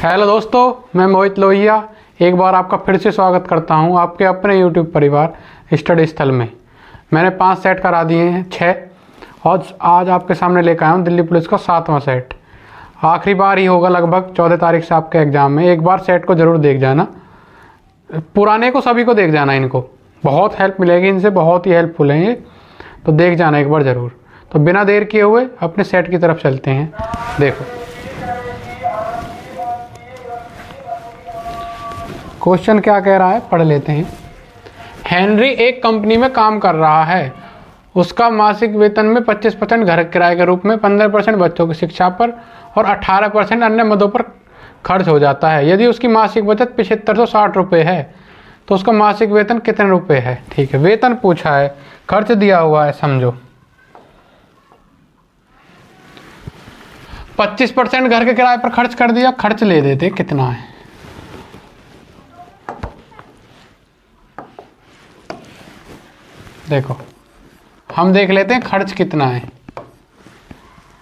Hello दोस्तों, मैं मोहित लोहिया एक बार आपका फिर से स्वागत करता हूं आपके अपने यूट्यूब परिवार स्टडी स्थल में। मैंने 5 सेट करा दिए हैं, 6 और आज आपके सामने लेकर आया हूं दिल्ली पुलिस का 7वां सेट। आखिरी बार ही होगा लगभग 14 तारीख से आपके एग्ज़ाम में। एक बार सेट को ज़रूर देख जाना, पुराने को सभी को देख जाना, इनको बहुत हेल्प मिलेगी, इनसे बहुत ही हेल्पफुल हैं ये, तो देख जाना एक बार ज़रूर। तो बिना देर किए हुए अपने सेट की तरफ चलते हैं। देखो क्वेश्चन क्या कह रहा है, पढ़ लेते हैं। हेनरी एक कंपनी में काम कर रहा है। उसका मासिक वेतन में 25% घर किराए के रूप में, 15% बच्चों की शिक्षा पर और 18% अन्य मदों पर खर्च हो जाता है। यदि उसकी मासिक बचत 7560 रुपये है तो उसका मासिक वेतन कितने रुपए है? ठीक है, वेतन पूछा है, खर्च दिया हुआ है, समझो। 25% घर के किराए पर खर्च कर दिया, खर्च ले देते कितना है। देखो हम देख लेते हैं खर्च कितना है।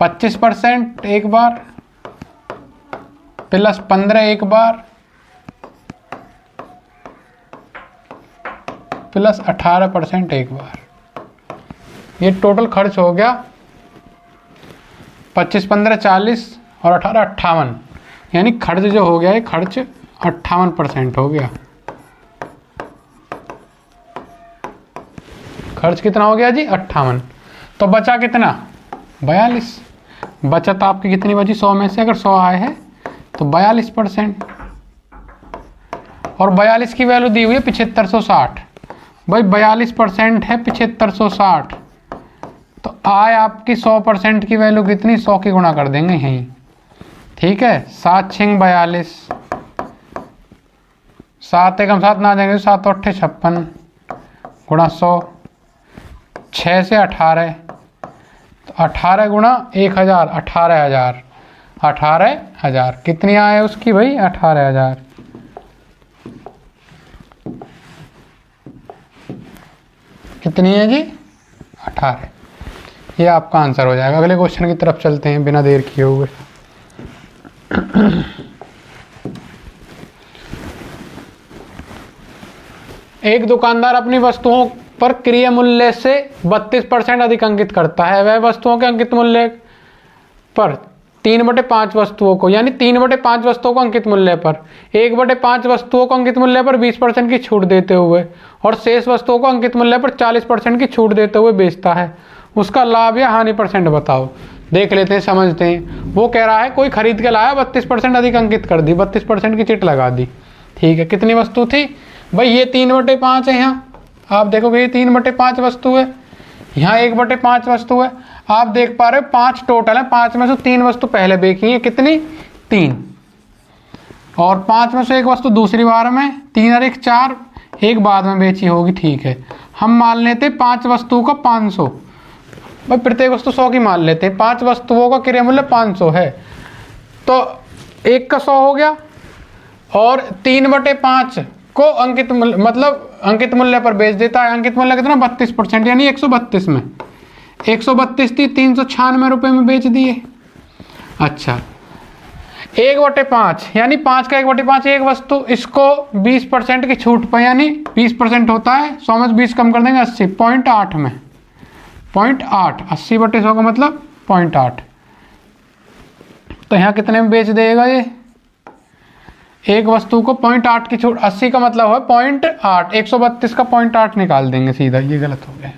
25% एक बार प्लस 15 एक बार प्लस 18% एक बार, ये टोटल खर्च हो गया 25 15 40 और 18 58, यानी खर्च जो हो गया है, खर्च 58% हो गया। खर्च कितना हो गया जी? 58। तो बचा कितना? 42। बचत आपकी कितनी बची 100 में से? अगर 100 आए हैं तो 42%, और 42 की वैल्यू दी हुई है 7560। भाई 42% है 7560, तो आय आपकी 100% की वैल्यू कितनी? 100 की गुणा कर देंगे यहीं, ठीक है। 7 6 42, 7 एकम 7 ना देंगे, 7 8 56 गुणा 100, 6 से 18, तो 18 गुणा 1000, 18000। 18000 कितनी आय उसकी भाई? 18000। कितनी है जी? 18। ये आपका आंसर हो जाएगा। अगले क्वेश्चन की तरफ चलते हैं बिना देर किए हुए। एक दुकानदार अपनी वस्तुओं पर क्रय मूल्य से 32% अधिक अंकित करता है। वह वस्तुओं के अंकित मूल्य पर 3/5 वस्तुओं को, यानी 3/5 वस्तुओं को अंकित मूल्य पर, 1/5 वस्तुओं को अंकित मूल्य पर 20% की छूट देते हुए और शेष वस्तुओं को अंकित मूल्य पर 40% की छूट देते हुए बेचता है। उसका लाभ या हानि % बताओ। देख लेते हैं, समझते हैं। वो कह रहा है कोई खरीद के लाया, 32% अधिक अंकित कर दी, 32% की चिट लगा दी, ठीक है। कितनी वस्तु थी भाई? ये 3/5 है। यहाँ आप देखोगे ये 3/5 वस्तु है, यहाँ 1/5 वस्तु है। आप देख पा रहे हो 5 टोटल है, 5 में से 3 वस्तु पहले बेची है। कितनी? 3। और 5 में से एक वस्तु दूसरी बार में, 3 और 1 4, एक बाद में बेची होगी, ठीक है। हम मान लेते 5 वस्तुओं का 500, भाई प्रत्येक वस्तु 100 की मान लेते हैं। 5 वस्तुओं का क्रय मूल्य 500 है, तो 1 का 100 हो गया, और 3/5 को अंकित मूल्य, मतलब अंकित मूल्य पर बेच देता है। अंकित मूल्य कितना? 32%, यानी 132 में। 132 थी, 396 रुपये में बेच दिए। अच्छा, 1/5 यानी 5 का 1/5 एक वस्तु, इसको 20% की छूट पर, यानी 20% होता है 100 में से 20 कम कर देंगे 80, 0.8 में, 0.8, 80/100 का मतलब 0.8। तो यहाँ कितने में बेच देगा ये? एक वस्तु को 0.8 की छूट, 80 का मतलब है 0.8, 132 का 0.8 निकाल देंगे सीधा, ये गलत हो गया।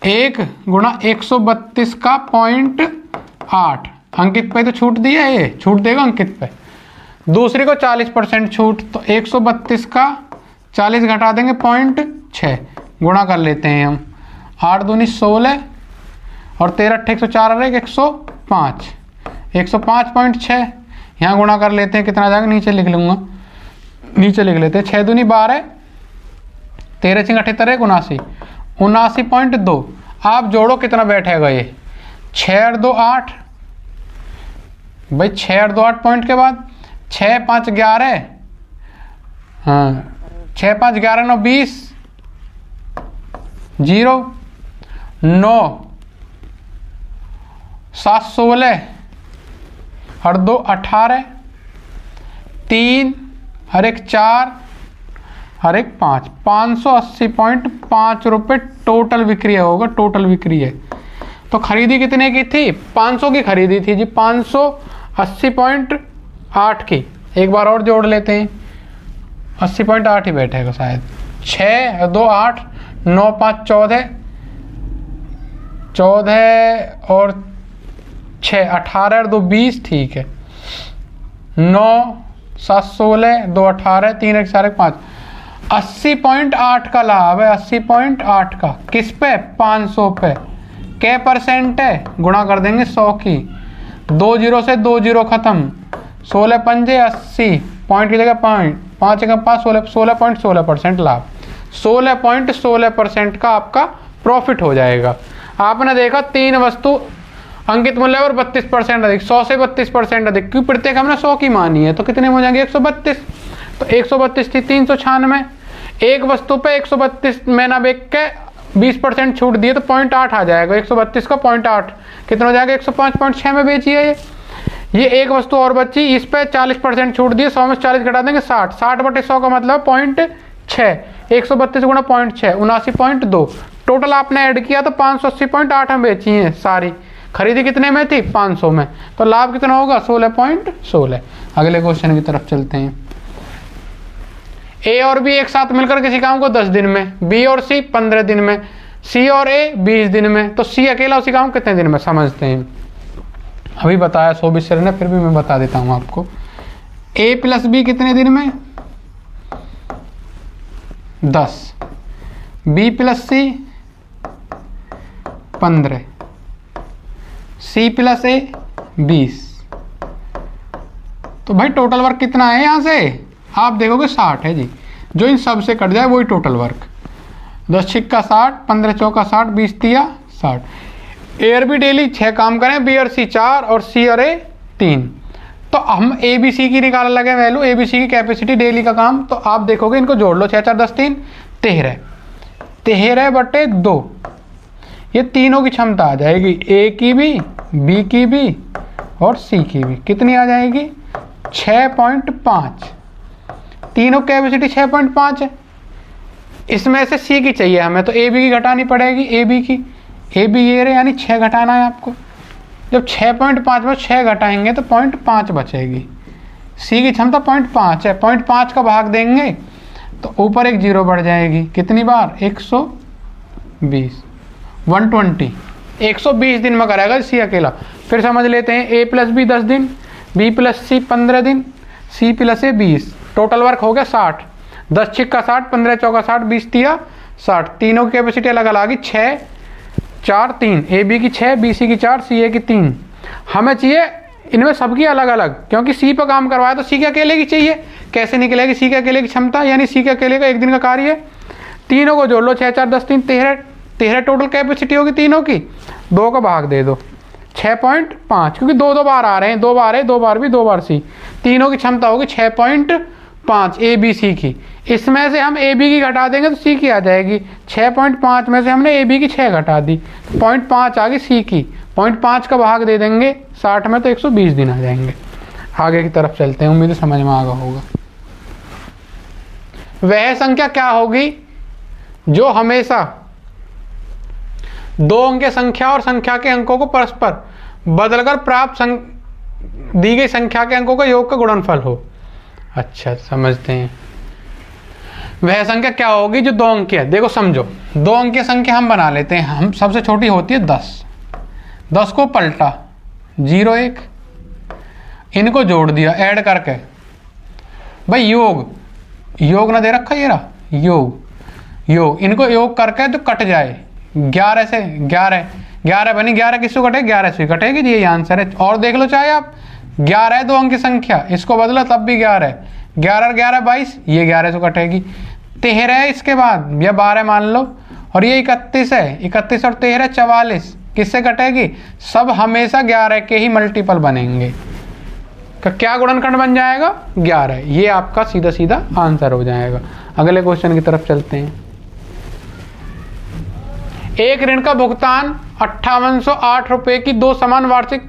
1 गुणा 132 का 0.8, अंकित पे तो छूट दिया है, ये छूट देगा अंकित पे। दूसरी को 40% छूट, तो 132 का 40 घटा देंगे 0.6, गुणा कर लेते हैं हम। 8 दूनी 16 और 13 8 104 105, 105.6, यहाँ गुणा कर लेते हैं, कितना जाएगा? नीचे लिख लूँगा, नीचे लिख लेते हैं। 6 दूनी 12, 13 6 78 79, 79.2। आप जोड़ो कितना बैठेगा ये? 6 और 2 8, भाई 6 और 2 8 पॉइंट के बाद 6 5 11, हाँ 6 5 11 9 20, 0 9 7 16 और 2 18, 3 और 1 4 और 1 5, 580.5 रुपये टोटल विक्री होगा, टोटल विक्री है। तो खरीदी कितने की थी? 500 की खरीदी थी जी, 580.8 की। एक बार और जोड़ लेते हैं, 80.8 ही बैठेगा शायद। 6 2 8 9 5 14 और 6 18 और 2 20, ठीक है। 9 7 16 2 18 3 1 4 1 5, 80.8 का लाभ है, 80.8 का। किस पे? 500 पे। क्या परसेंट है? गुणा कर देंगे 100 की, 2 0 से 2 0 खत्म, 16 पंजे 80, पॉइंट की जगह पॉइंट, 5 1 5 16.16% लाभ, 16.16% का आपका प्रॉफिट हो जाएगा। आपने देखा 3 वस्तु अंकित मूल्य पर 32% अधिक, 100 से 32% अधिक, क्यों? प्रत्येक हमने 100 की मानी है, तो कितने हो जाएंगे? 132। तो 132 थी 396, एक वस्तु पे 132 में ना बेच के 20% छूट दिए तो 0.8 आ जाएगा। 132 का 0.8 कितना हो जाएगा? 105.6 में बेचिए। ये एक वस्तु और बची, इस पे 40% छूट दिए, 100 में 40 घटा देंगे 60, 60/100 का मतलब 0.6, 132 गुणा 0.6 79.2। टोटल आपने ऐड किया तो 580.8 हम बेची हैं सारी। खरीदी कितने में थी? 500 में। तो लाभ कितना होगा? 16.16। अगले क्वेश्चन की तरफ चलते हैं। ए और बी एक साथ मिलकर किसी काम को 10 दिन में, बी और सी 15 दिन में, सी और ए 20 दिन में, तो सी अकेला उसी काम कितने दिन में? समझते हैं। अभी बताया शोभित सर ने, फिर भी मैं बता देता हूं आपको। ए प्लस बी कितने दिन में? 10, बी प्लस सी 15, सी प्लस ए 20। तो भाई टोटल वर्क कितना है? यहां से आप देखोगे 60 है जी, जो इन सब से कट जाए वही टोटल वर्क। 10 छिक्का 60, 15 चौका 60, 20 तिया 60। ए और बी डेली 6 काम करें, बी और सी 4 और सी और ए 3। तो हम ए बी सी की निकालने लगे वैल्यू, ए बी सी की कैपेसिटी डेली का काम। तो आप देखोगे, इनको जोड़ लो, 6 4 10 3 13, 13/2। ये तीनों की क्षमता आ जाएगी, ए की भी, बी की भी और सी की भी। कितनी आ जाएगी? 6.5। तीनों कैपेसिटी 6.5 है। इसमें से सी की चाहिए हमें, तो ए बी की घटानी पड़ेगी, ए बी की। ए बी ये रहे, यानी 6 घटाना है आपको। जब 6.5 में 6 घटाएंगे तो 0.5 बचेगी। सी की क्षमता 0.5 है, 0.5 का भाग देंगे तो ऊपर एक 0 बढ़ जाएगी। कितनी बार? 120, 120। 120 दिन में करेगा सी अकेला। फिर समझ लेते हैं, ए प्लस बी 10 दिन, बी प्लस सी 15 दिन, सी प्लस ए 20। टोटल वर्क हो गया 60। 10 छिक्का 60, 15 चौका 60, 20 तिया 60। तीनों की कैपेसिटी अलग अलग आ गई, 6 4 3, ए बी की 6, बी सी की 4, सी ए की 3। हमें चाहिए इनमें सबकी अलग अलग, क्योंकि सी पर काम करवाया तो सी के अकेले की चाहिए। कैसे निकलेगी सी के अकेले की क्षमता? यानी सी के अकेले का एक दिन का कार्य है। तीनों को जोड़ लो, 6 4 10 3 13 टोटल कैपेसिटी होगी तीनों की। 2 का भाग दे दो, 6.5, क्योंकि 2 बार आ रहे हैं, 2 बार है, 2 बार भी, 2 बार सी। तीनों की क्षमता होगी 6.5 ए बी सी की। इसमें से हम ए बी की घटा देंगे तो सी की आ जाएगी। 6.5 में से हमने ए बी की 6 घटा दी, 0.5 आ गई सी की। 0.5 का भाग दे देंगे 60 में तो 120 दिन आ जाएंगे। आगे की तरफ चलते हैं, उम्मीद है समझ में आ गया होगा। वह संख्या क्या होगी जो हमेशा 2 अंक की संख्या और संख्या के अंकों को परस्पर बदलकर प्राप्त दी गई संख्या के अंकों का योग का गुणनफल हो? अच्छा, समझते हैं। वह संख्या क्या होगी जो 2 अंक की है? देखो समझो, 2 अंक की संख्या हम बना लेते हैं। हम सबसे छोटी होती है 10। 10 को पलटा, 0 1, इनको जोड़ दिया ऐड करके। भाई योग ना दे रखा, ये रहा योग, इनको योग करके तो कट जाए। 11 से 11 बनी, 11 किसको कटेगी? 11 से कटेगी जी, ये आंसर है। और देख लो चाहे आप, 11 है 2 अंक की संख्या, इसको बदला तब भी 11 है। 11 और 11 22, ये 11 से कटेगी। 13 है इसके बाद, या 12 मान लो, और ये 31 है, 31 और 13 44, किससे कटेगी? सब हमेशा 11 के ही मल्टीपल बनेंगे। का क्या गुणनखंड बन जाएगा? 11। ये आपका सीधा सीधा आंसर हो जाएगा। अगले क्वेश्चन की तरफ चलते हैं। एक ऋण का भुगतान 5808 रुपए की 2 समान वार्षिक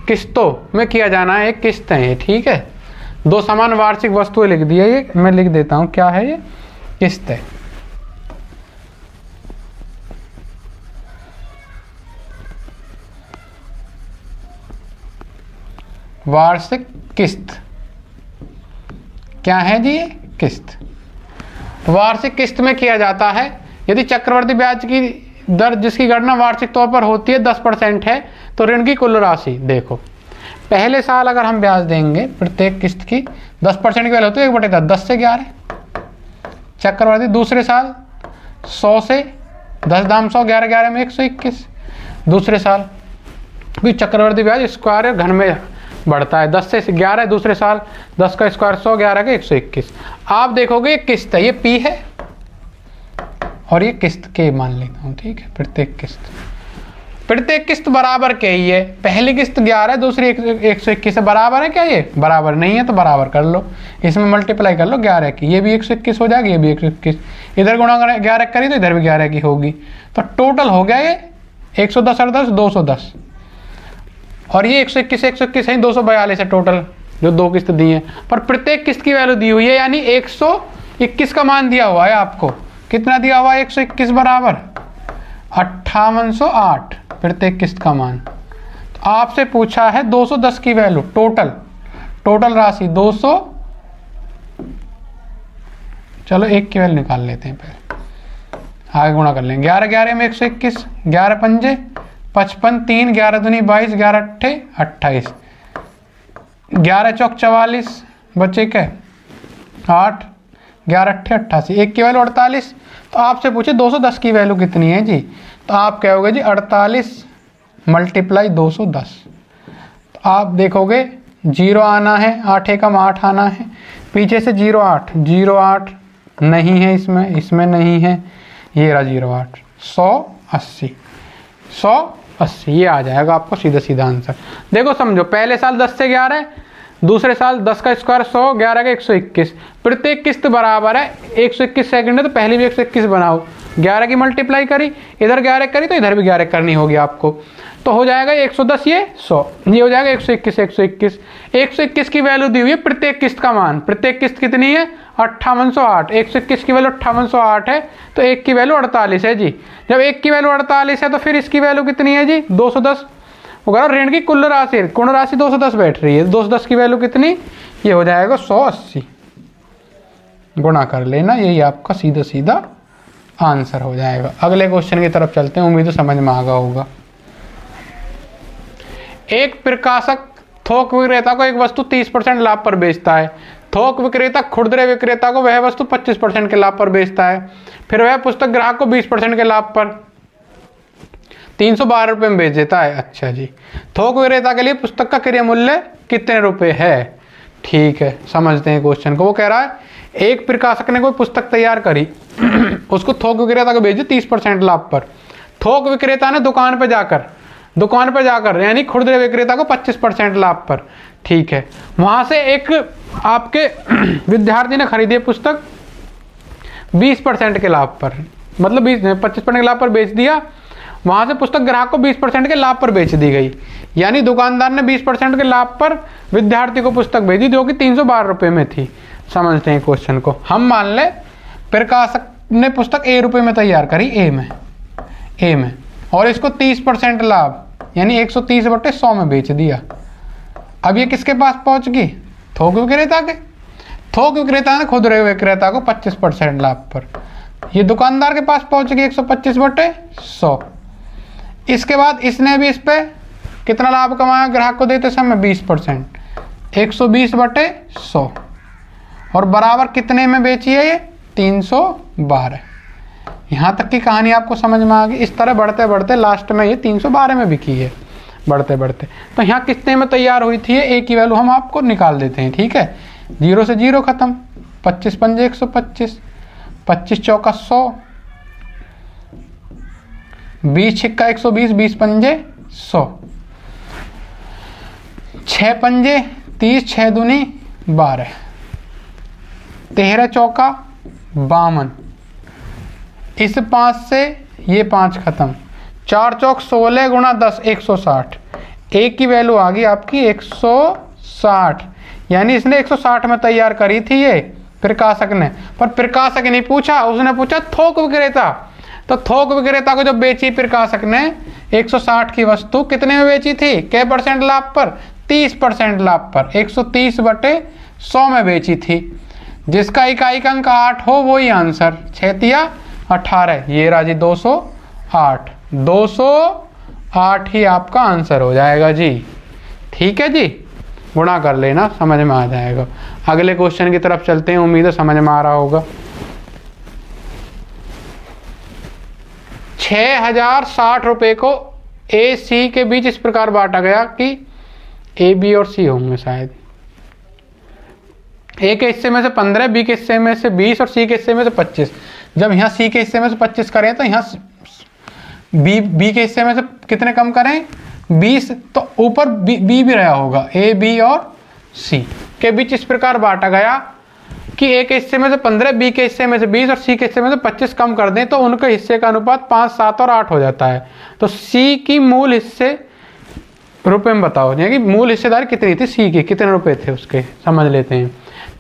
किस्तों में किया जाना है, एक किस्त है ये, ठीक है। दो समान वार्षिक वस्तुएं लिख दी है ये, मैं लिख देता हूं क्या है ये, किस्त है। वार्षिक किस्त क्या है जी, ये किस्त। वार्षिक किस्त में किया जाता है यदि चक्रवर्ती ब्याज की दर जिसकी गणना वार्षिक तौर पर होती है 10% है तो ऋण की कुल राशि, देखो पहले साल अगर हम ब्याज देंगे प्रत्येक किस्त की 10% की वैल्यू होती है 1/10, 10 से 11 चक्रवर्ती। दूसरे साल 100 से 10 दाम 100, 11 11 में 121 दूसरे साल। भी चक्रवर्ती ब्याज स्क्वायर घन में बढ़ता है, 10 से 11 दूसरे साल, 10 का स्क्वायर 100, 11 का 121। आप देखोगे ये किस्त है, ये पी है और ये किस्त के मान लेता हूँ, ठीक है। प्रत्येक किस्त बराबर के ही है, पहली किस्त 11 दूसरी 121 है, बराबर है क्या, ये बराबर नहीं है तो बराबर कर लो, इसमें मल्टीप्लाई कर लो 11 की, ये भी 121 हो जाएगी, ये भी 121, इधर गुणा 11 करी तो इधर भी 11 की होगी, तो टोटल हो गया ये 110 और 10 210, और ये 121 है 242 है टोटल जो दो किस्त दी है। पर प्रत्येक किस्त की वैल्यू दी हुई है, यानी 121 का मान दिया हुआ है आपको, कितना दिया हुआ है 121 बराबर 5808 प्रत्येक किस्त का मान। तो आपसे पूछा है 210 की वैल्यू, टोटल राशि 200, चलो एक की वैल्यू निकाल लेते हैं पहले, आगे गुणा कर लेंगे। 11 11 में 121, 11 पंजे 55, 3 11 दूनी 22, 11 अट्ठे 28, 11 चौक 44 बचे के 8, 11 अट्ठे 88, एक की वैल्यू 48। तो आपसे पूछे 210 की वैल्यू कितनी है जी, तो आप कहोगे जी 48 मल्टीप्लाई 210। तो आप देखोगे 0 आना है, 8 एकम 8 आना है, पीछे से 08 नहीं है, इसमें नहीं है, ये रहा 08, 180 ये आ जाएगा आपको सीधा आंसर। देखो समझो, पहले साल 10 से 11, दूसरे साल 10 का स्क्वायर 100, 11 का 121, प्रत्येक किस्त बराबर है 121 सेकंड है तो पहले भी 121 बनाओ, 11 की मल्टीप्लाई करी, इधर 11 करी तो इधर भी 11 करनी होगी आपको, तो हो जाएगा 110 ये 100, ये हो जाएगा 121 की वैल्यू दी हुई है प्रत्येक किस्त का मान। प्रत्येक किस्त कितनी है 5808, 121 की वैल्यू 5808 है तो एक की वैल्यू 48 है जी। जब एक की वैल्यू 48 है तो फिर इसकी वैल्यू कितनी है जी 210, वगैरह ऋण की कुल राशि 210 बैठ रही है, 210 की वैल्यू कितनी, ये हो जाएगा 180, गुणा कर लेना, यही आपका सीधा आंसर हो जाएगा। अगले क्वेश्चन की तरफ चलते हैं, उम्मीद समझ में आ गया होगा। एक प्रकाशक थोक विक्रेता को एक वस्तु 30% लाभ पर बेचता है, थोक विक्रेता खुदरे विक्रेता को वह वस्तु 25% के लाभ पर बेचता है, फिर वह पुस्तक ग्राहक को 20% के लाभ पर 312 रुपये में बेच देता है। अच्छा जी, थोक विक्रेता के लिए पुस्तक का क्रय मूल्य कितने रुपए है, ठीक है समझते हैं क्वेश्चन को। वो कह रहा है एक प्रकाशक ने कोई पुस्तक तैयार करी उसको थोक विक्रेता को बेच दी 30% लाभ पर, थोक विक्रेता ने दुकान पर जाकर यानी खुदरे विक्रेता को 25% लाभ पर, ठीक है। वहां से एक आपके विद्यार्थी ने खरीदी पुस्तक 20% के लाभ पर, मतलब 25% के लाभ पर बेच दिया, वहां से पुस्तक ग्राहक को 20% के लाभ पर बेच दी गई, यानी दुकानदार ने 20% के लाभ पर विद्यार्थी को पुस्तक भेजी जो कि 312 रुपये में थी। समझते हैं क्वेश्चन को। हम मान ले प्रकाशक ने पुस्तक A रुपये में तैयार करी, ए में, और इसको 30% लाभ यानी 130/100 में बेच दिया। अब ये किसके पास पहुंच गई, थोक विक्रेता के। थोक विक्रेता ने खुदरे विक्रेता को 25% लाभ पर, ये दुकानदार के पास पहुंच गई 125/100। इसके बाद इसने भी इस पे कितना लाभ कमाया ग्राहक को देते समय 20%, 120/100, और बराबर कितने में बेची है ये 312। यहाँ तक की कहानी आपको समझ में आ गई। इस तरह बढ़ते बढ़ते लास्ट में ये 312 में बिकी है, बढ़ते बढ़ते। तो यहाँ कितने में तैयार हुई थी, एक की वैल्यू हम आपको निकाल देते हैं, ठीक है। 0 से 0 खत्म, 25 पंजे 125, 25 चौका 100, 20 छिक्का 120, 20 पंजे 100, 6 पंजे 30, 6 दूनी 12, 13 चौका 52, इस 5 से ये 5 खत्म, 4 चौक 16 गुणा 10 160, ए की वैल्यू आ गई आपकी 160, यानी इसने 160 में तैयार करी थी ये प्रकाशक ने, पर प्रकाशक नहीं पूछा, उसने पूछा थोक विक्रेता। तो थोक विक्रेता को जब बेची प्रकाशक ने 160 की वस्तु, कितने में बेची थी, कै परसेंट लाभ पर, 30% लाभ पर, 130/100 में बेची थी। जिसका इकाई का अंक 8 हो वही आंसर, 6 18, ये राजी 208, 208 ही आपका आंसर हो जाएगा जी। ठीक है जी, गुणा कर लेना, समझ में आ जाएगा। अगले क्वेश्चन की तरफ चलते हैं, उम्मीद है समझ में आ रहा होगा। 6060 रुपए को ए सी के बीच इस प्रकार बांटा गया कि ए बी और सी होंगे शायद। ए के हिस्से में से 15, बी के हिस्से में से 20 और सी के हिस्से में से 25। जब यहाँ सी के हिस्से में से 25 करें तो यहाँ बी के हिस्से में से कितने कम करें, 20, तो ऊपर बी भी रहा होगा, ए बी और सी के बीच इस प्रकार बांटा गया कि ए के हिस्से में से 15, बी के हिस्से में से 20 और सी के हिस्से में से 25 कम कर दें तो उनके हिस्से का अनुपात 5, 7 और 8 हो जाता है। तो सी की मूल हिस्से रुपए में बताओ, यानी कि मूल हिस्सेदारी कितनी थी सी की, कितने रुपए थे उसके, समझ लेते हैं।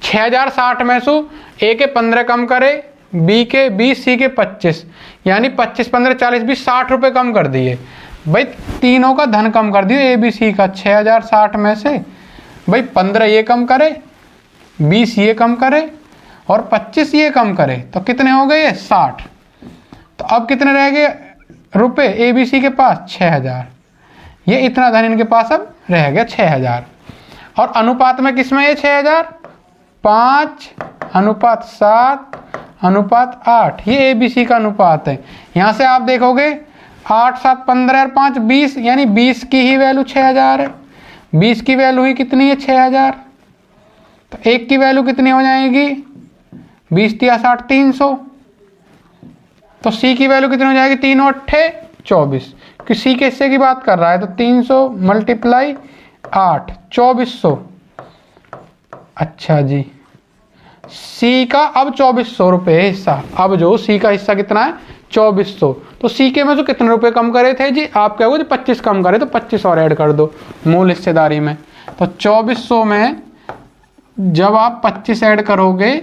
6060 में से ए के 15 कम करे, बी के 20, सी के 25, यानी 25, 15, 40, 20, 60 रुपए कम कर दिए। भाई तीनों का धन कम कर दिए, ए बी सी का। 6060 में से भाई 15 ये कम करे, 20 ये कम करे और 25 ये कम करे, तो कितने हो गए, 60। तो अब कितने रह गए रुपए ए बी सी के पास, 6000। ये इतना धन इनके पास अब रह गया 6000। और अनुपात में किसमें ये 6000, 5:7:8, ये ए बी सी का अनुपात है। यहाँ से आप देखोगे 8, 7, 15 और 5, 20, यानी 20 की ही वैल्यू 6000 है। 20 की वैल्यू ही कितनी है, 6000। तो एक की वैल्यू कितनी हो जाएगी, 20 या 60, 300। तो सी की वैल्यू कितनी हो जाएगी, 3 और 8 24, कि सी के हिस्से की बात कर रहा है। तो 300 × 8 2400। अच्छा जी, सी का अब 2400 रुपये हिस्सा। अब जो सी का हिस्सा कितना है, 2400। तो सी के में जो कितने रुपए कम करे थे जी, आप क्या हो, 25 कम करे, तो 25 और ऐड कर दो मूल हिस्सेदारी में। तो 2400 में जब आप 25 ऐड करोगे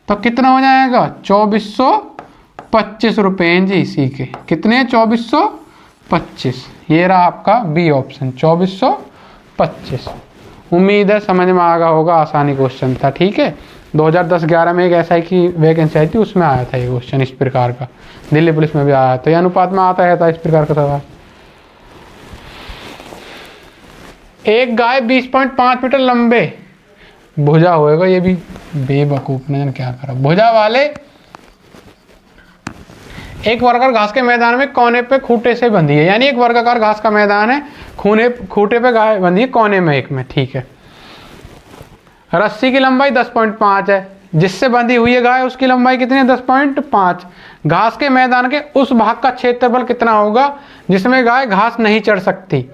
तो कितना हो जाएगा, 2425 रुपये जी सी के। कितने, 2425। ये रहा आपका बी ऑप्शन, 2425। उम्मीद है समझ में आ गया होगा, आसानी क्वेश्चन था। ठीक है, 2010-11 में एक SI की वैकेंसी आई थी, उसमें आया था ये क्वेश्चन इस प्रकार का, दिल्ली पुलिस में भी आया था। ये अनुपात में आता है था इस प्रकार का सवाल। एक गाय 20.5 मीटर लंबे भुजा होएगा, ये भी बेवकूफ ने क्या करा, भुजा वाले एक वर्गाकार घास के मैदान में कोने पे खूंटे से बंधी है, यानी एक वर्गाकार घास का मैदान है, खूंटे पे गाय बंधी है कोने में एक में। ठीक है, रस्सी की लंबाई 10.5 है, जिससे बंधी हुई है गाय उसकी लंबाई कितनी है, 10.5। घास के मैदान के उस भाग का क्षेत्रफल कितना होगा जिसमें गाय घास नहीं चढ़ सकती,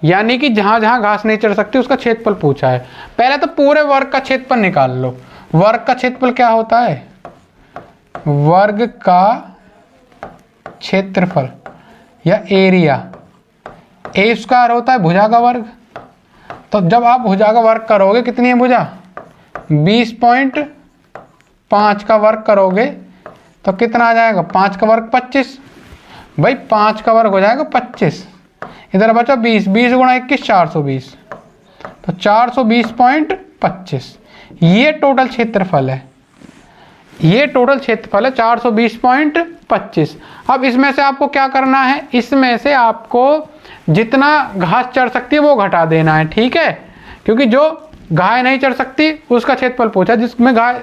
यानी कि जहां जहां घास नहीं चढ़ सकती उसका क्षेत्रफल पूछा है। पहले तो पूरे वर्ग का क्षेत्रफल निकाल लो। वर्ग का क्षेत्रफल क्या होता है, वर्ग का क्षेत्रफल या एरिया, ए स्क्वायर होता है भुजा का वर्ग। तो जब आप भुजा का वर्ग करोगे, कितनी है भुजा, 20.5 का वर्ग करोगे तो कितना आ जाएगा, 5 का वर्ग 25। भाई 5 का वर्ग हो जाएगा 25, इधर बचा 20, 20 × 21 420, तो 420.25। ये टोटल क्षेत्रफल है, ये टोटल क्षेत्रफल है 420.25। अब इसमें से आपको क्या करना है, इसमें से आपको जितना घास चढ़ सकती है वो घटा देना है। ठीक है, क्योंकि जो गाय नहीं चढ़ सकती उसका क्षेत्रफल पूछा, जिसमें गाय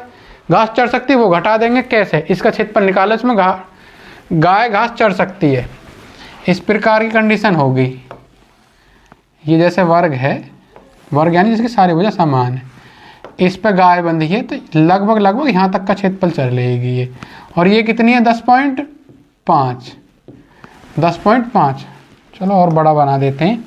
घास चढ़ सकती है वो घटा देंगे। कैसे, इसका क्षेत्रफल निकालो, इसमें गाय घास चढ़ सकती है, इस प्रकार की कंडीशन होगी। ये जैसे वर्ग है, वर्ग यानी जिसकी सारी भुजा समान है, इस पे गाय बंधी है तो लगभग यहाँ तक का क्षेत्रफल चल लेगी ये। और ये कितनी है, 10.5, 10.5। चलो और बड़ा बना देते हैं।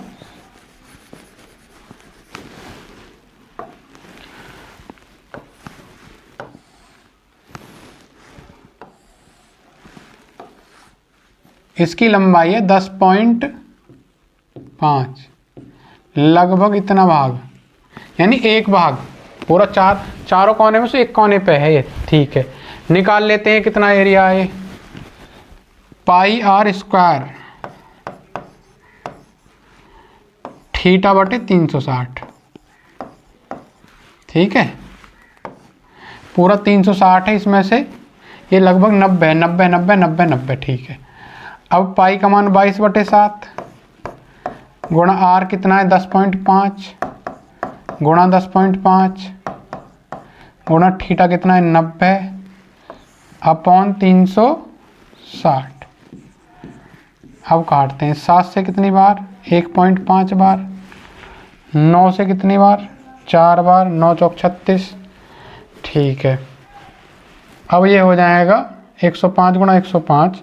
इसकी लंबाई है 10.5, लगभग इतना भाग, यानी एक भाग पूरा चारों कोने में से एक कोने पे है ये। ठीक है, निकाल लेते हैं कितना एरिया है। पाई आर स्क्वायर थीटा बटे 360। ठीक है, पूरा 360 है, इसमें से ये लगभग 90 90 90 90 90। ठीक है, अब पाई का मान 22/7 गुणा आर कितना है 10.5 गुणा 10.5 गुणा थीटा कितना है 90 अपॉन 360। अब काटते हैं, 7 से कितनी बार 1.5 बार, 9 से कितनी बार 4 बार, 9 चौक 36। ठीक है, अब ये हो जाएगा 105 गुणा 105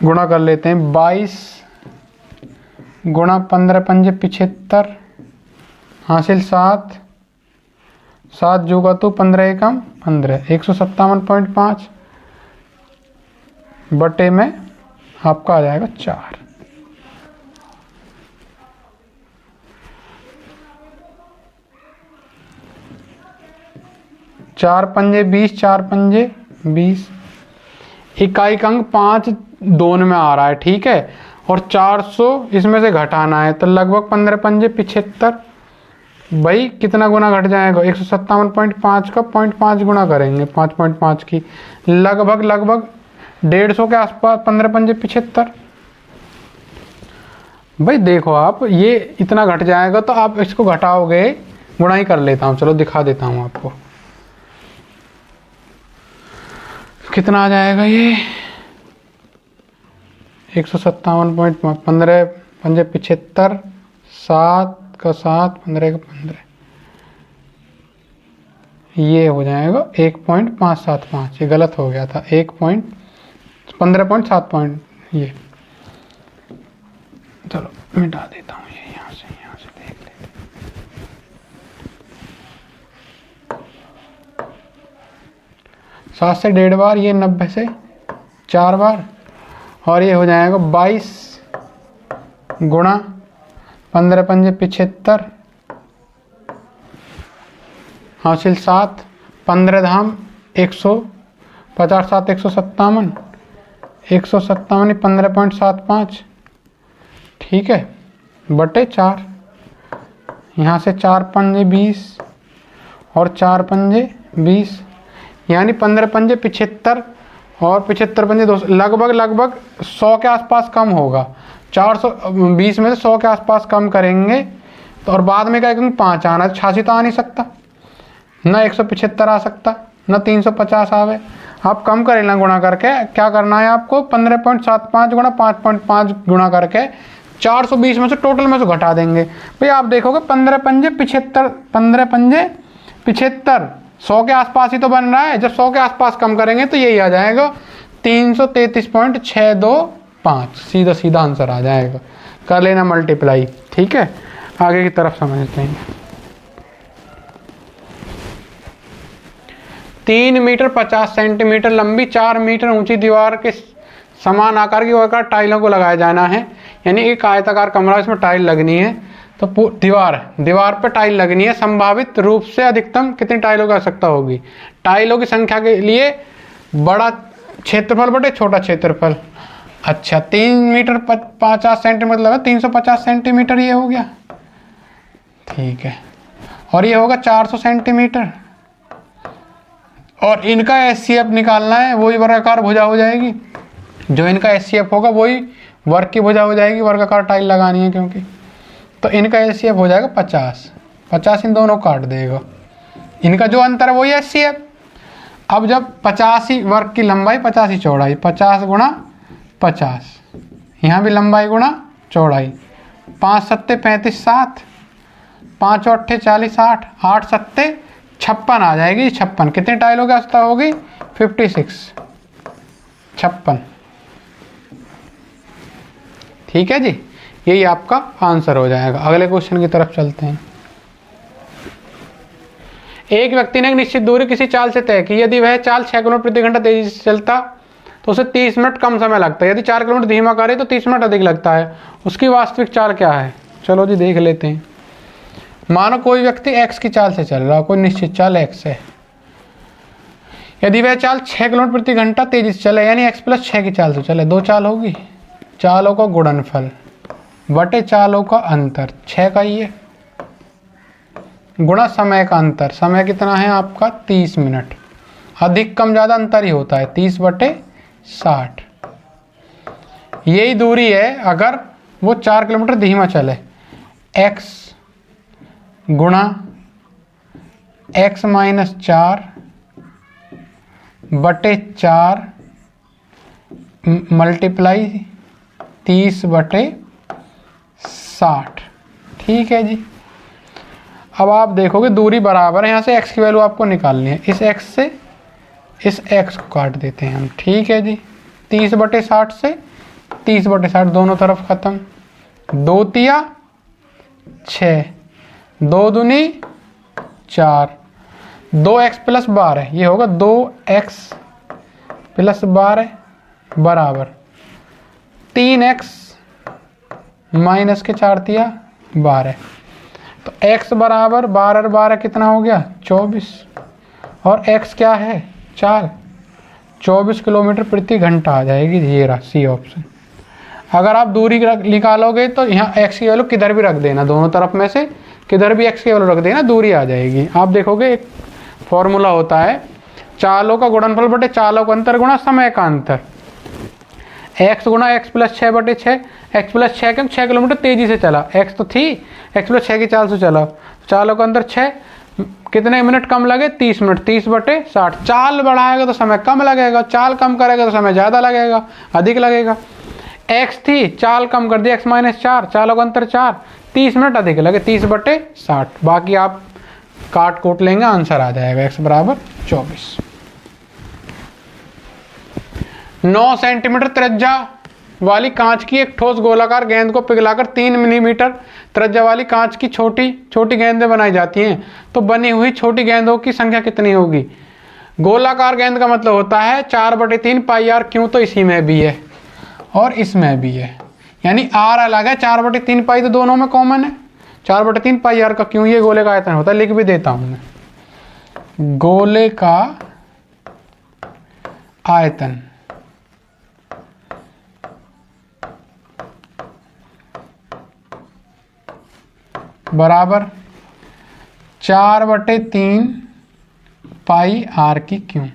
गुणा कर लेते हैं 22 गुणा 15 पंजे 75 हासिल 7 7 जोगा तो 15 एकम 15 157.5 बटे में आपका आ जाएगा 4। चार पंजे 20 4 पंजे 20। इकाई का अंक 5 दोन में आ रहा है। ठीक है, और 400 इसमें से घटाना है, तो लगभग 15 पंजे 75। भाई कितना गुना घट जाएगा 157.5 का 0.5 गुना करेंगे 5.5 की, लगभग 150 के आसपास 15 पंजे 75। भाई देखो आप, ये इतना घट जाएगा, तो आप इसको घटाओगे, गुणा ही कर लेता हूँ, चलो दिखा देता हूँ आपको कितना आ जाएगा। ये 157.15 पंजे 75 7 का 7 15 का 15, ये हो जाएगा 1.575। ये गलत हो गया था, 15.7 ये, चलो मिटा देता हूँ ये यहाँ से देख लेते। 7 से 1.5 बार, ये 90 से 4 बार, और ये हो जाएगा 22 गुणा 15 पंजे 75 हासिल 7 15 धाम 150 7 157 15.75। ठीक है, बटे 4, यहाँ से 4 पंजे 20 और 4 पंजे 20, यानी 15 पंजे 75 और 75 पंजे 200, लगभग 100 के आसपास कम होगा। 420 में से 100 के आसपास कम करेंगे तो, और बाद में क्या करेंगे 5 आना, 86 तो आ नहीं सकता, ना 175 आ सकता, ना 350 आवे। आप कम करें ना गुणा करके, क्या करना है आपको 15.75 गुणा 5.5 गुणा करके 420 में से टोटल में से घटा देंगे। भाई आप देखोगे 15 पंजे 75 15 पंजे 75 100 के आसपास ही तो बन रहा है। जब 100 के आसपास कम करेंगे तो यही आ जाएगा 333.625, सीधा आंसर आ जाएगा। कर लेना मल्टीप्लाई। ठीक है, आगे की तरफ समझते हैं। 3 मीटर 50 सेंटीमीटर लंबी 4 मीटर ऊंची दीवार के समान आकार की वर्गाकार टाइलों को लगाया जाना है, यानी एक आयताकार कमरा, इसमें टाइल लगनी है, तो दीवार पर टाइल लगनी है। संभावित रूप से अधिकतम कितनी टाइलों की आवश्यकता होगी? टाइलों की संख्या के लिए बड़ा क्षेत्रफल बटे छोटा क्षेत्रफल। अच्छा, 3 मीटर 50 सेंटीमीटर लगा, 350 सेंटीमीटर ये हो गया। ठीक है, और ये होगा 400 सेंटीमीटर, और इनका एचसीएफ निकालना है, वही वर्गाकार भुजा हो जाएगी। जो इनका एचसीएफ होगा वही वर्ग की भुजा हो जाएगी, वर्गाकार टाइल लगानी है क्योंकि, तो इनका एचसीएफ हो जाएगा 50 इन दोनों काट देगा। इनका जो अंतर है वही एचसीएफ। अब जब 50 ही वर्ग की लंबाई 50 ही चौड़ाई, 50 गुणा 50, यहाँ भी लंबाई गुणा चौड़ाई, 5 सत्ते 35 7, 5 अट्ठे 40 8, 8 सत्ते 56 आ जाएगी। 56 कितने टाइलों की आवश्यकता होगी? 56 56। ठीक है जी, यही आपका आंसर हो जाएगा। अगले क्वेश्चन की तरफ चलते हैं। एक व्यक्ति ने एक निश्चित दूरी किसी चाल से तय की। यदि वह चाल 6 किलोमीटर प्रति घंटा तेजी से चलता तो उसे 30 मिनट कम समय लगता है। यदि 4 किलोमीटर धीमा करे तो 30 मिनट अधिक लगता है। उसकी वास्तविक चाल क्या है? चलो जी देख लेते हैं। मानो कोई व्यक्ति x की चाल से चल रहा है, कोई निश्चित चाल x है। यदि वह चाल 6 किलोमीटर प्रति घंटा तेजी से चले, यानी x + 6 की चाल से चले, दो चाल होगी, चालों का गुणनफल बटे चालों का अंतर 6 का ही है, गुणा समय का अंतर। समय कितना है आपका 30 मिनट, अधिक कम ज़्यादा अंतर ही होता है 30/60। यही दूरी है अगर वो 4 किलोमीटर धीमा चले, x गुणा x - 4 बटे 4 मल्टीप्लाई 30/60। ठीक है जी। अब आप देखोगे दूरी बराबर है, यहाँ से x की वैल्यू आपको निकालनी है, इस x से इस x को काट देते हैं हम। ठीक है जी। 30/60 से 30/60 दोनों तरफ खत्म, 2 तिया 6, 2 दूनी 4, 2x + 12, ये होगा 2x + 12 बराबर 3x - 4 तिया 12। तो x बराबर 12 और 12 कितना हो गया 24, और x क्या है चाल 24 किलोमीटर प्रति घंटा आ जाएगी। ये रहा सी ऑप्शन। अगर आप दूरी निकालोगे तो यहाँ x की वैल्यू किधर भी रख देना, दोनों तरफ में से किधर भी x की वैल्यू रख देना, दूरी आ जाएगी। आप देखोगे एक फॉर्मूला होता है, चालों का गुणनफल बटे चालों का अंतर गुणा समय का अंतर। x गुणा x + 6/6, x + 6 क्यों 6 किलोमीटर तेजी से चला, x तो थी, x + 6 की चाल से चला, चालों का अंतर 6, कितने मिनट कम लगे 30 मिनट, 30/60। चाल बढ़ाएगा तो समय कम लगेगा, चाल कम करेगा तो समय ज़्यादा लगेगा, अधिक लगेगा। x थी, चाल कम कर दी, x - 4, चालों का अंतर 4, 30 मिनट अधिक लगे 30/60। बाकी आप काट कोट लेंगे, आंसर आ जाएगा x बराबर 24। 9 सेंटीमीटर त्रिज्या वाली कांच की एक ठोस गोलाकार गेंद को पिघलाकर 3 मिलीमीटर त्रिज्या वाली कांच की छोटी छोटी गेंदें बनाई जाती हैं, तो बनी हुई छोटी गेंदों की संख्या कितनी होगी। गोलाकार गेंद का मतलब होता है 4/3 πr, क्यों तो इसी में भी है और इसमें भी है, यानी r अलग है, 4/3 पाई तो दोनों में कॉमन है, 4/3 πr का क्यों, ये गोले का आयतन होता है, लिख भी देता हूं मैं, गोले का आयतन बराबर 4/3 πr की क्यों।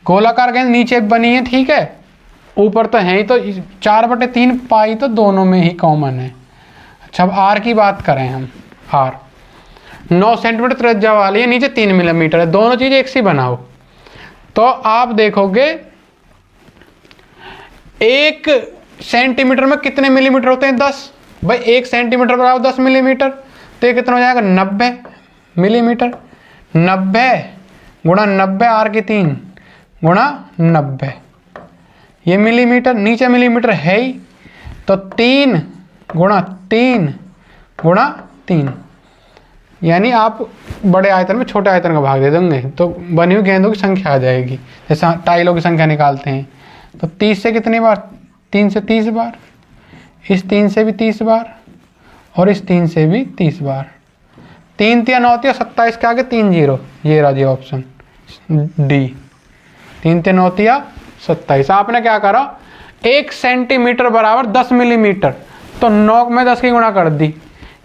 गोलाकार गेंद नीचे बनी है, ठीक है, ऊपर तो है ही, तो 4/3 पाई तो दोनों में ही कॉमन है। अच्छा, अब r की बात करें हम, r 9 सेंटीमीटर त्रिज्या वाली है, नीचे 3 मिलीमीटर है, दोनों चीजें एक सी बनाओ तो आप देखोगे 1 सेंटीमीटर में कितने मिलीमीटर होते हैं 10, भाई 1 सेंटीमीटर बराबर 10 मिलीमीटर, तो ये कितना हो जाएगा 90 मिलीमीटर। 90 गुणा 90 r की 3 गुणा 90, ये मिलीमीटर, नीचे मिलीमीटर है ही, तो 3 गुणा 3 गुणा 3, यानी आप बड़े आयतन में छोटे आयतन का भाग दे देंगे तो बनी हुई गेंदों की संख्या आ जाएगी। जैसे टाइलों की संख्या निकालते हैं तो 30 से कितनी बार, 3 से 30 बार, इस 3 से भी 30 बार और इस 3 से भी 30 बार। 3 तिया 9 तिया 27 के आगे 3 0, ये रहा जी ऑप्शन डी, 3 तिया 9 तिया 27। आपने क्या करा, 1 सेंटीमीटर बराबर 10 मिलीमीटर, तो 9 में 10 की गुणा कर दी,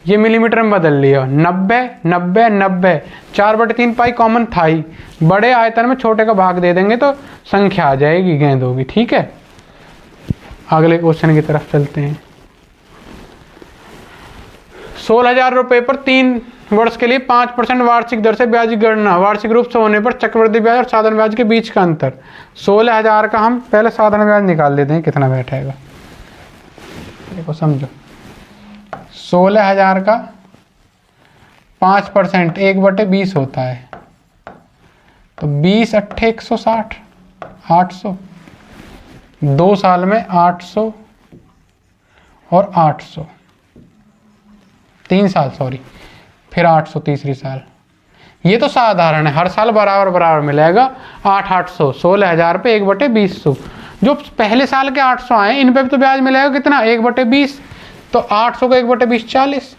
ये मिलीमीटर में बदल लिया, 90 90 90, 4/3 पाई कॉमन था ही, बड़े आयतन में छोटे का भाग दे देंगे तो संख्या आ जाएगी गेंदों की। ठीक है, अगले क्वेश्चन की तरफ चलते हैं। 16,000 रुपये पर 3 वर्ष के लिए 5% वार्षिक दर से ब्याज की गणना, वार्षिक रूप से होने पर चक्रवृद्धि ब्याज और साधारण ब्याज के बीच का अंतर। 16,000 का हम पहले साधारण ब्याज निकाल लेते हैं, कितना बैठेगा देखो समझो। 16,000 का 5% 1/20 होता है, तो 20 अट्ठे 160, 800, 2 साल में 800 और 800, 3 साल सॉरी, फिर 800 तीसरी साल। ये तो साधारण है, हर साल बराबर बराबर मिलेगा, 800 16,000 पे 1/20। जो पहले साल के 800 आए इन पे भी तो ब्याज मिलेगा कितना, 1/20, तो 800 का 1/20 40,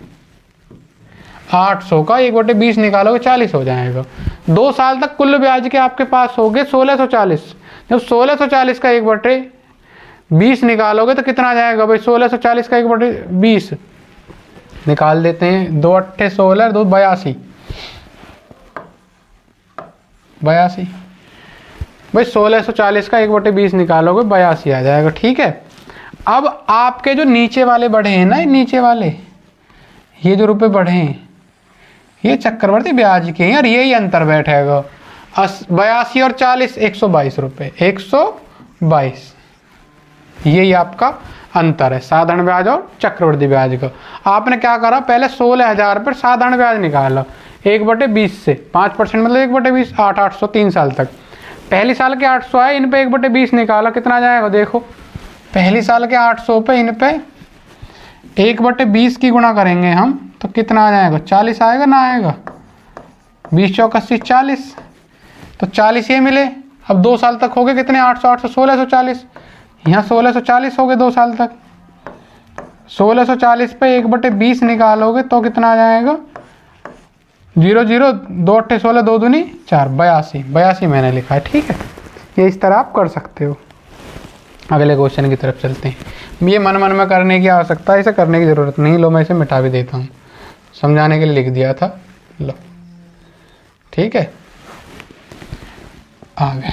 800 का 1/20 निकालोगे 40 हो जाएगा। 2 साल तक कुल ब्याज के आपके पास हो गए 1640। जब 1640 का 1/20 निकालोगे तो कितना आ जाएगा भाई? 1640 का 1/20 निकाल देते हैं। 2 8 16, 2 82 भाई 1640 का 1/20 निकालोगे 82 आ जाएगा। ठीक है, अब आपके जो नीचे वाले बढ़े हैं ना, नीचे वाले ये जो रुपए बढ़े हैं ये चक्रवर्ती ब्याज के हैं और यही अंतर बैठेगा। 82 और 40 122 रुपये, 122 यही आपका अंतर है साधारण ब्याज और चक्रवर्ती ब्याज का। आपने क्या करा, पहले 16,000 पर साधारण ब्याज निकाला 1/20 से 5% मतलब 1/20, 800 3 साल तक। पहली साल के 800 आए, इन पे 1/20 निकाला, कितना आ जाएगा देखो। पहली साल के 800 पे इन पे 1/20 की गुणा करेंगे हम तो कितना आ जाएगा? 40 आएगा ना आएगा? 20 चौक 80 40, तो 40 ये मिले। अब 2 साल तक हो गए कितने? 800 800 1640, यहाँ 1640 हो गए 2 साल तक। 1640 पे 1/20 निकालोगे तो कितना आ जाएगा? 0 0 2 8 16 2 दूनी 4, 82 मैंने लिखा है। ठीक है, ये इस तरह आप कर सकते हो। अगले क्वेश्चन की तरफ चलते हैं। ये मन में करने की आवश्यकता है, इसे करने की ज़रूरत नहीं। लो मैं इसे मिटा भी देता हूँ, समझाने के लिए लिख दिया था। लो ठीक है, आगे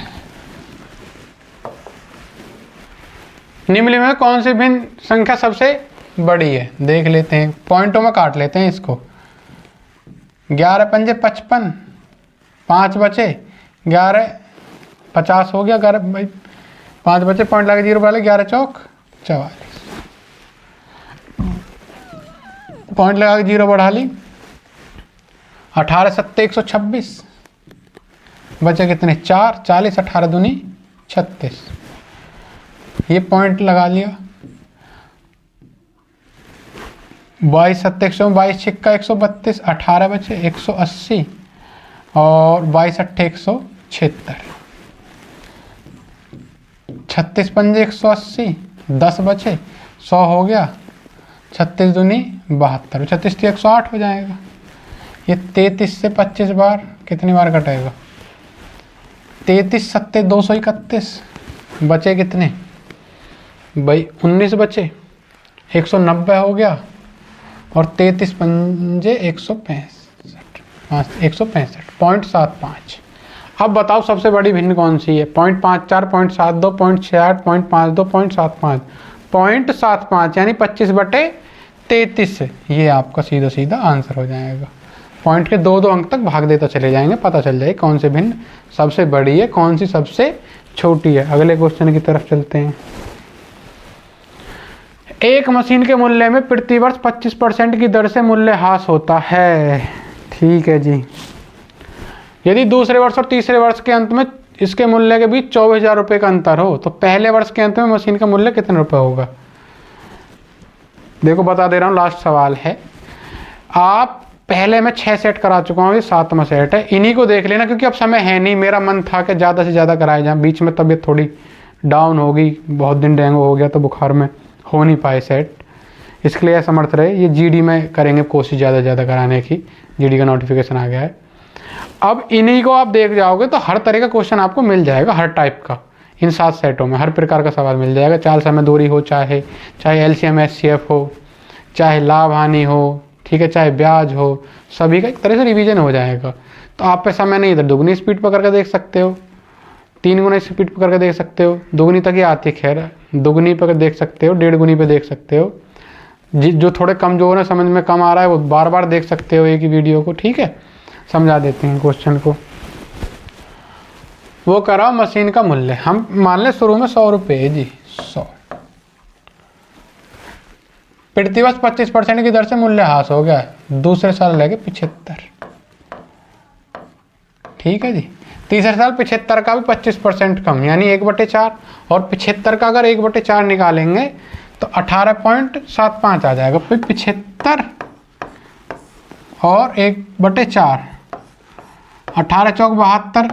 निम्न में कौन सी भिन्न संख्या सबसे बड़ी है देख लेते हैं। पॉइंटों में काट लेते हैं इसको। 11 पंजे 55, 5 बचे, 11 50 हो गया। 11 भाई 5 बचे, पॉइंट लगे 0 वाले, 11 चौक 44, पॉइंट लगा के 0 बढ़ा ली। 18 7 126, बचे कितने? 4, 40 18 दूनी 36, ये पॉइंट लगा लिया। 22 7 122, छिक्का 132, 18 बचे 180 और 22 8 176, 36 पंजे 180, 10 बचे 100 हो गया। 36 दूनी 72, 36 तो 108 हो जाएगा। ये 33 से 25 बार कितनी बार कटेगा? 33 7 231, बचे कितने भाई? 19 बचे, 190 हो गया और 33 पंजे 165, 165.75। अब बताओ सबसे बड़ी भिन्न कौन सी है? 0.54, 0.72, 0.68, 0.52, 0.75 यानी 25/33। ये आपका सीधा सीधा आंसर हो जाएगा। पॉइंट के 2 अंक तक भाग देता चले जाएंगे, पता चल जाएगा कौन सी भिन्न सबसे बड़ी है, कौन सी सबसे छोटी है। अगले क्वेश्चन की तरफ चलते हैं। एक मशीन के मूल्य में प्रतिवर्ष 25% की दर से मूल्यह्रास होता है। ठीक है जी। यदि दूसरे वर्ष और तीसरे वर्ष के अंत में इसके मूल्य के बीच 24,000 रुपये का अंतर हो तो पहले वर्ष के अंत में मशीन का मूल्य कितने रुपए होगा? देखो बता दे रहा हूँ, लास्ट सवाल है। आप पहले मैं 6 सेट करा चुका हूँ, ये 7वां सेट है। इन्हीं को देख लेना क्योंकि अब समय है नहीं। मेरा मन था कि ज़्यादा से ज़्यादा कराए जाए, बीच में तबीयत थोड़ी डाउन होगी, बहुत दिन डेंगू हो गया तो बुखार में हो नहीं पाए सेट, इसके लिए असमर्थ रहे। ये जीडी में करेंगे कोशिश ज़्यादा से ज़्यादा कराने की, जीडी का नोटिफिकेशन आ गया है। अब इन्हीं को आप देख जाओगे तो हर तरह का क्वेश्चन आपको मिल जाएगा, हर टाइप का। इन 7 सेटों में हर प्रकार का सवाल मिल जाएगा, चाल समय दूरी हो, चाहे एलसीएम एचसीएफ हो, चाहे लाभ हानि हो, ठीक है, चाहे ब्याज हो, सभी का एक तरह से रिवीजन हो जाएगा। तो आप पे समय नहीं, इधर दुगनी स्पीड पकड़ कर देख सकते हो, 3 गुना स्पीड पकड़ कर देख सकते हो, दुगनी तक ही आती खैर, दुगनी पर देख सकते हो, 1.5 गुनी पे देख सकते हो। जो थोड़े कमजोर है, समझ में कम आ रहा है, वो बार बार देख सकते हो एक ही वीडियो को। ठीक है, समझा देते हैं क्वेश्चन को। वो करा मशीन का मूल्य, हम मान लें शुरू में 100 रुपये जी, 100 प्रतिवर्ष 25% की दर से मूल्यह्रास हो गया, दूसरे साल लगे 75। ठीक है जी। तीसरे साल 75 का भी 25% कम यानी 1/4, और 75 का अगर 1/4 निकालेंगे तो 18.75 आ जाएगा। फिर 75 और 1/4, 18 चौक 72,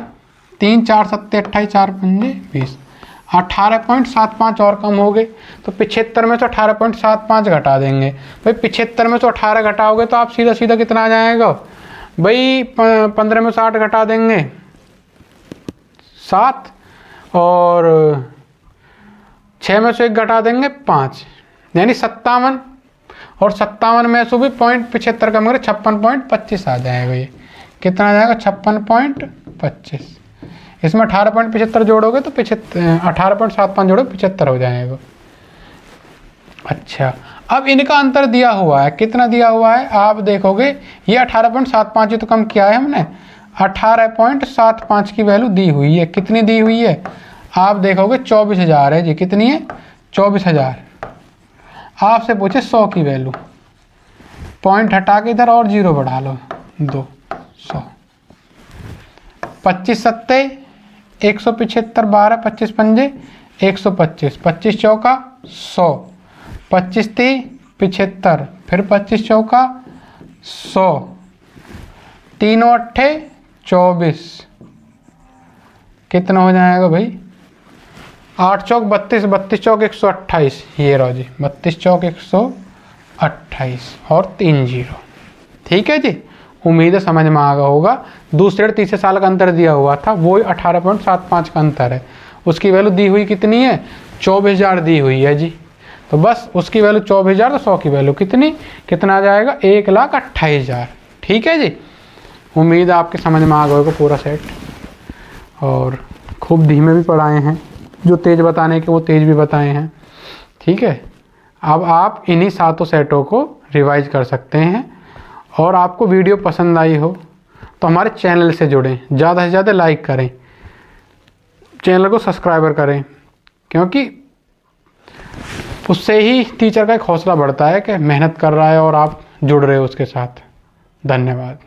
3 4 7 28, 4 पंजे 20, 18.75 और कम हो गए, तो 75 में से 18.75 घटा देंगे। भाई 75 में से 18 घटाओगे तो आप सीधा सीधा कितना आ जाएगा भाई, 15 में 60 घटा देंगे 7, और 6 में से 1 घटा देंगे 5, यानी 57, और 57 में से भी 0.75 कम करें 56.25 आ जाएगा। ये कितना आ जाएगा 56.25। इसमें 18.75 जोड़ोगे तो 18.75 जोड़ोगे 75 हो जाएगा। अच्छा, अब इनका अंतर दिया हुआ है, कितना दिया हुआ है आप देखोगे, ये 18.75 तो कम किया है हमने, 18.75 की वैल्यू दी हुई है। कितनी दी हुई है आप देखोगे 24,000 है जी। कितनी है 24,000। आपसे पूछे 100 की वैल्यू, पॉइंट हटा के इधर और 0 बढ़ा लो, 200। 25 सत्ते 175, 12 25 पंजे 125, 25 चौका 100, 25 तीन 75, फिर 25 चौका 100, तीनों अट्ठे 24, कितना हो जाएगा भाई 8 चौक 32, 32 चौक 128, ये रहो जी 32 चौक 128 और 3 0। ठीक है जी, उम्मीद है समझ में आ गया होगा। दूसरे और तीसरे साल का अंतर दिया हुआ था, वो 18.75 का अंतर है। उसकी वैल्यू दी हुई कितनी है 24,000 दी हुई है जी। तो बस उसकी वैल्यू 24,000, तो 100 की वैल्यू कितना आ जाएगा 1,28,000। ठीक है जी, उम्मीद है आपके समझ में आ गया होगा पूरा सेट। और खूब धीमे भी पढ़ाए हैं, जो तेज़ बताने के वो तेज़ भी बताए हैं। ठीक है, अब आप इन्हीं 7 सेटों को रिवाइज कर सकते हैं। और आपको वीडियो पसंद आई हो तो हमारे चैनल से जुड़ें, ज़्यादा से ज़्यादा लाइक करें, चैनल को सब्सक्राइबर करें, क्योंकि उससे ही टीचर का एक हौसला बढ़ता है कि मेहनत कर रहा है और आप जुड़ रहे हो उसके साथ। धन्यवाद।